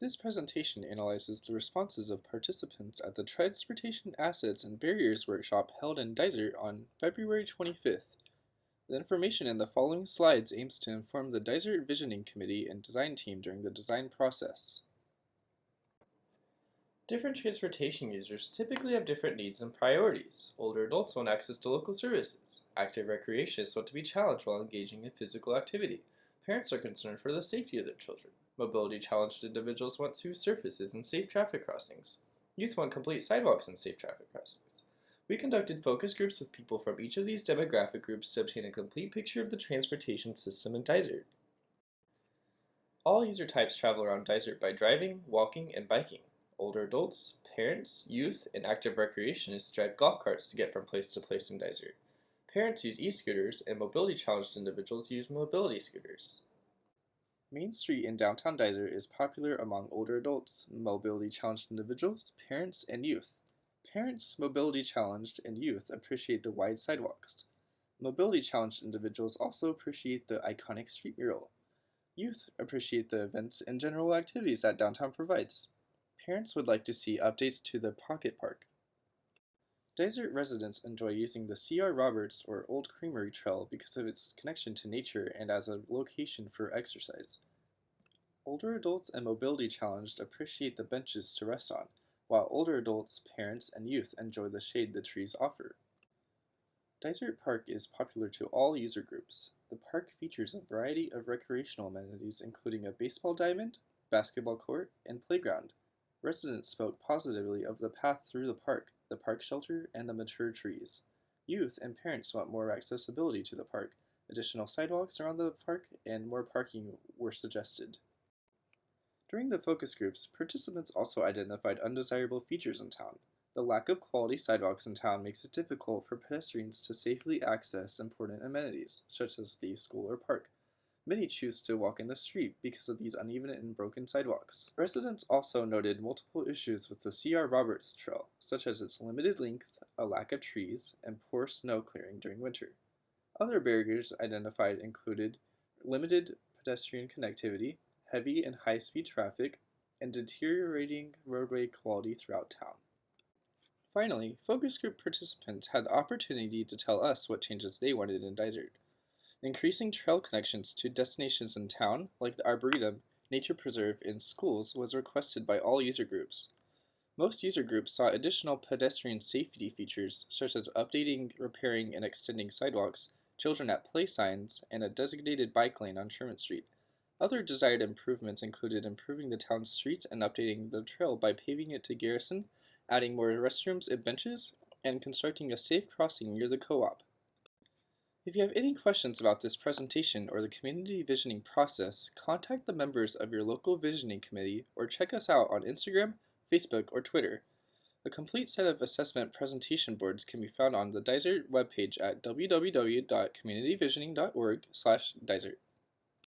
This presentation analyzes the responses of participants at the Transportation Assets and Barriers Workshop held in Dysart on February 25th. The information in the following slides aims to inform the Dysart Visioning Committee and design team during the design process. Different transportation users typically have different needs and priorities. Older adults want access to local services. Active recreationists want to be challenged while engaging in physical activity. Parents are concerned for the safety of their children. Mobility challenged individuals want smooth surfaces and safe traffic crossings. Youth want complete sidewalks and safe traffic crossings. We conducted focus groups with people from each of these demographic groups to obtain a complete picture of the transportation system in Dysart. All user types travel around Dysart by driving, walking, and biking. Older adults, parents, youth, and active recreationists drive golf carts to get from place to place in Dysart. Parents use e-scooters, and mobility-challenged individuals use mobility scooters. Main Street in downtown Dysart is popular among older adults, mobility-challenged individuals, parents, and youth. Parents, mobility-challenged, and youth appreciate the wide sidewalks. Mobility-challenged individuals also appreciate the iconic street mural. Youth appreciate the events and general activities that downtown provides. Parents would like to see updates to the Pocket Park. Dysart residents enjoy using the C.R. Roberts or Old Creamery Trail because of its connection to nature and as a location for exercise. Older adults and mobility challenged appreciate the benches to rest on, while older adults, parents, and youth enjoy the shade the trees offer. Dysart Park is popular to all user groups. The park features a variety of recreational amenities including a baseball diamond, basketball court, and playground. Residents spoke positively of the path through the park shelter, and the mature trees. Youth and parents want more accessibility to the park. Additional sidewalks around the park and more parking were suggested. During the focus groups, participants also identified undesirable features in town. The lack of quality sidewalks in town makes it difficult for pedestrians to safely access important amenities, such as the school or park. Many choose to walk in the street because of these uneven and broken sidewalks. Residents also noted multiple issues with the C.R. Roberts Trail, such as its limited length, a lack of trees, and poor snow clearing during winter. Other barriers identified included limited pedestrian connectivity, heavy and high-speed traffic, and deteriorating roadway quality throughout town. Finally, focus group participants had the opportunity to tell us what changes they wanted in Dysart. Increasing trail connections to destinations in town, like the Arboretum, Nature Preserve, and schools, was requested by all user groups. Most user groups saw additional pedestrian safety features, such as updating, repairing, and extending sidewalks, children at play signs, and a designated bike lane on Sherman Street. Other desired improvements included improving the town's streets and updating the trail by paving it to Garrison, adding more restrooms and benches, and constructing a safe crossing near the co-op. If you have any questions about this presentation or the community visioning process, contact the members of your local visioning committee or check us out on Instagram, Facebook, or Twitter. A complete set of assessment presentation boards can be found on the Dysart webpage at www.communityvisioning.org/Dysart.